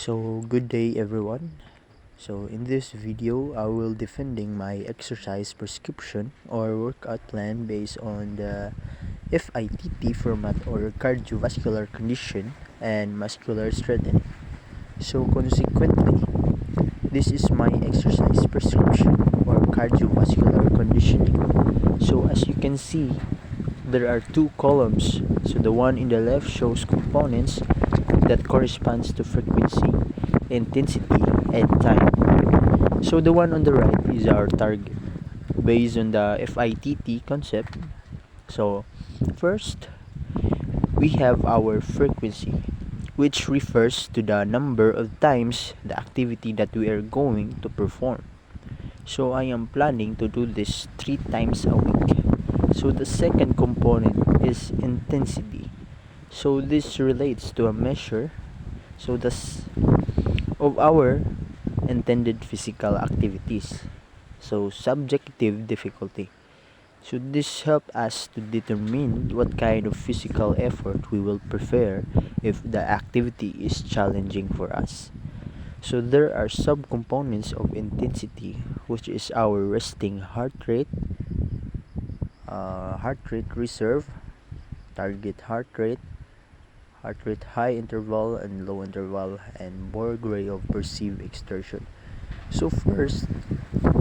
So good day everyone. So in this video I will defending my exercise prescription or workout plan based on the FITT format or cardiovascular condition and muscular strengthening. So consequently, this is my exercise prescription or cardiovascular conditioning. So as you can see, there are two columns. So the one in the left shows components that corresponds to frequency, intensity, and time. So the one on the right is our target based on the FITT concept. So first, we have our frequency, which refers to the number of times the activity that we are going to perform. So I am planning to do this 3 times a week. So the second component is intensity. So this relates to a measure of our intended physical activities. So subjective difficulty. So this help us to determine what kind of physical effort we will prefer if the activity is challenging for us. So there are subcomponents of intensity, which is our resting heart rate reserve, target heart rate high interval and low interval, and more gray of perceived exertion. So first,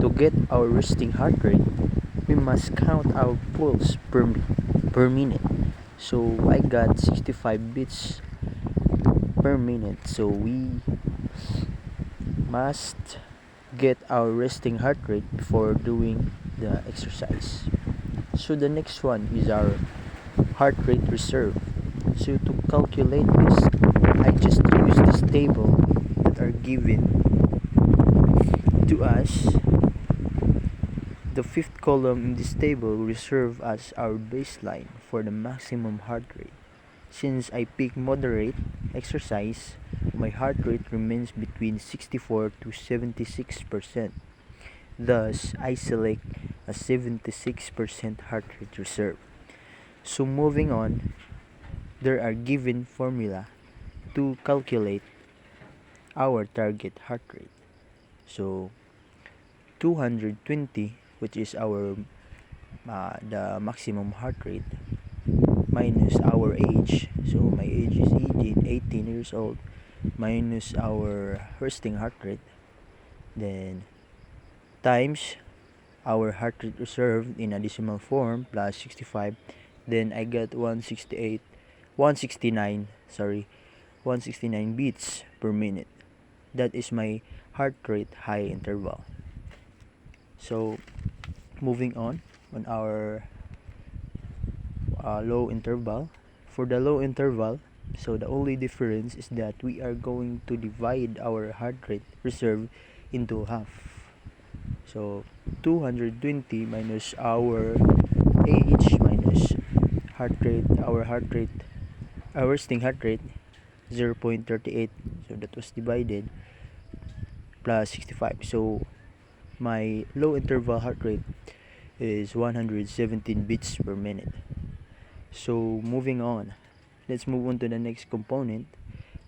to get our resting heart rate, we must count our pulse per minute. So I got 65 beats per minute. So we must get our resting heart rate before doing the exercise. So the next one is our heart rate reserve. So to calculate this, I just use this table that are given to us. The fifth column in this table reserve as our baseline for the maximum heart rate. Since I pick moderate exercise, my heart rate remains between 64 to 76%. Thus, I select a 76% heart rate reserve. So moving on, there are given formula to calculate our target heart rate. So 220, which is our the maximum heart rate, minus our age. So my age is 18 years old, minus our resting heart rate, then times our heart rate reserve in a decimal form plus 65. Then I get 169 beats per minute. That is my heart rate high interval. So moving on our low interval. For the low interval, so the only difference is that we are going to divide our heart rate reserve into half. So 220 minus our age minus our resting heart rate 0.38. So that was divided plus 65. So my low interval heart rate is 117 beats per minute. So moving on, let's move on to the next component,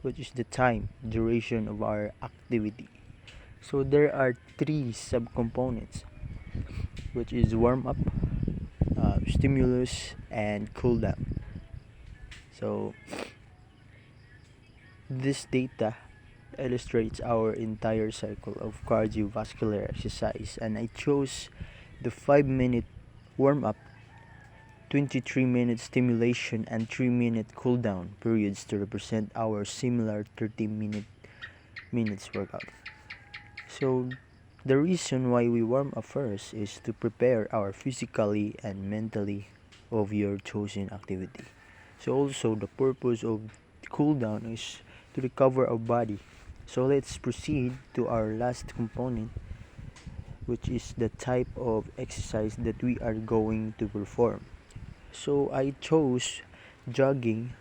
which is the time duration of our activity. So there are 3 subcomponents, which is warm up, stimulus, and cool down. So this data illustrates our entire cycle of cardiovascular exercise, and I chose the 5-minute warm up, 23-minute stimulation, and 3-minute cool down periods to represent our similar 30 minutes workout. So the reason why we warm up first is to prepare our physically and mentally of your chosen activity. So also the purpose of cool down is to recover our body. So let's proceed to our last component, which is the type of exercise that we are going to perform. So I chose jogging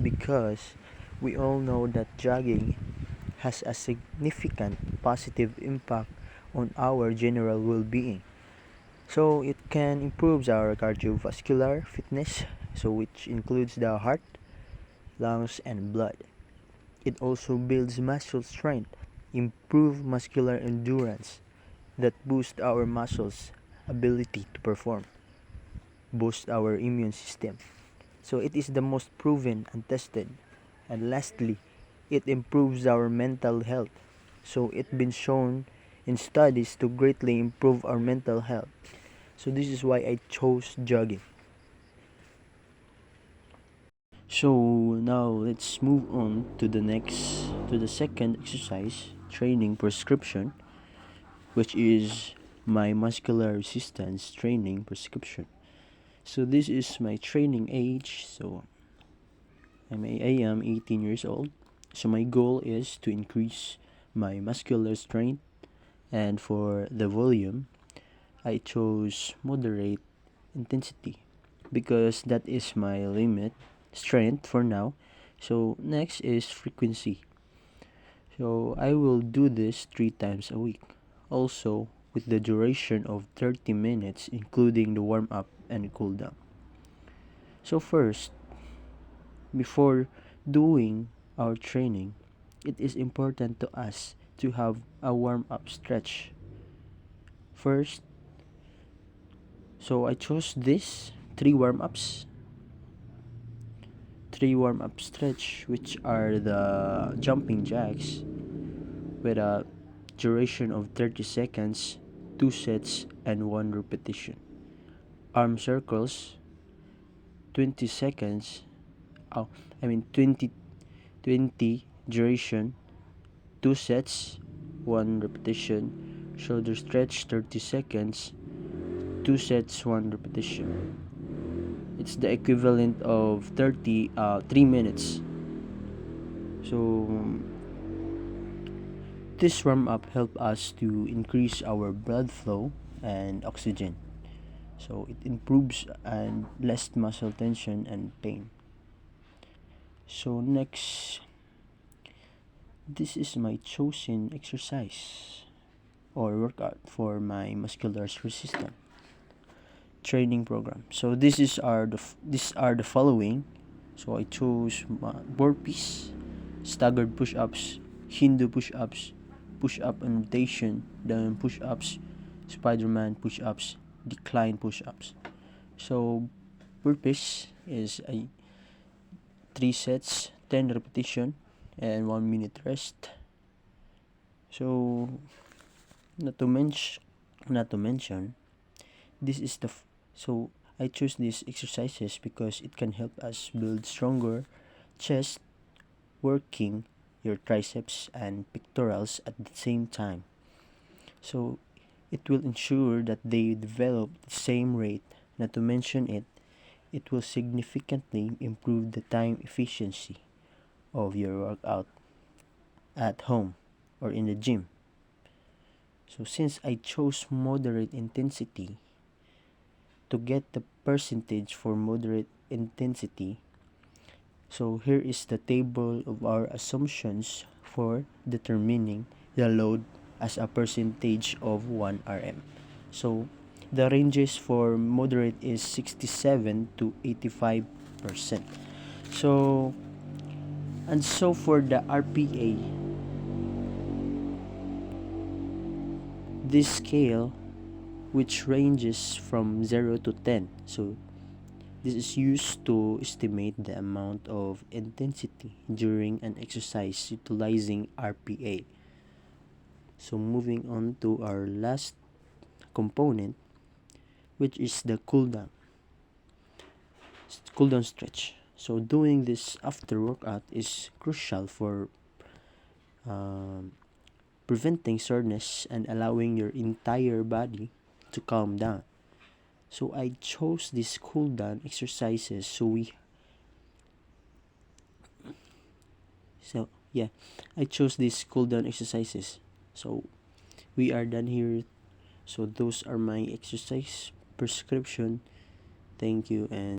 because we all know that jogging has a significant positive impact on our general well-being. So it can improve our cardiovascular fitness, so which includes the heart, lungs, and blood. It also builds muscle strength, improve muscular endurance that boost our muscles' ability to perform, boost our immune system. So it is the most proven and tested. And lastly, it improves our mental health. So it's been shown in studies to greatly improve our mental health. So this is why I chose jogging. So now let's move on to the second exercise training prescription, which is my muscular resistance training prescription. So this is my training age. So I am 18 years old. So my goal is to increase my muscular strength, and for the volume, I chose moderate intensity because that is my limit strength for now. So next is frequency. So I will do this 3 times a week. Also with the duration of 30 minutes including the warm up and cool down. So first, before doing our training, it is important to us to have a warm up stretch. First, so I chose this three warm up stretch, which are the jumping jacks with a duration of 30 seconds, 2 sets and 1 repetition. Arm circles 20 seconds. Oh, I mean 20 duration, 2 sets, 1 repetition. Shoulder stretch 30 seconds, 2 sets, 1 repetition. It's the equivalent of 3 minutes. So this warm up help us to increase our blood flow and oxygen. So it improves and less muscle tension and pain. So next, this is my chosen exercise or workout for my muscular resistance training program. So these are the following. So I chose burpees, staggered push-ups, Hindu push-ups, push-up and rotation, down push-ups, Spider-Man push-ups, decline push-ups. So burpees is a 3 sets, 10 repetition, and 1 minute rest. So not to mention, this is so I choose these exercises because it can help us build stronger chest, working your triceps and pectorals at the same time. So it will ensure that they develop the same rate. Not to mention it will significantly improve the time efficiency of your workout at home or in the gym. So since I chose moderate intensity, to get the percentage for moderate intensity, so here is the table of our assumptions for determining the load as a percentage of 1 RM. So the ranges for moderate is 67 to 85%. So for the RPA, this scale which ranges from 0 to 10. So this is used to estimate the amount of intensity during an exercise utilizing RPA. So moving on to our last component, which is the cool down stretch. So doing this after workout is crucial for preventing soreness and allowing your entire body to calm down. So I chose these cool down exercises I chose these cool down exercises. So we are done here. So those are my exercise prescription. Thank you and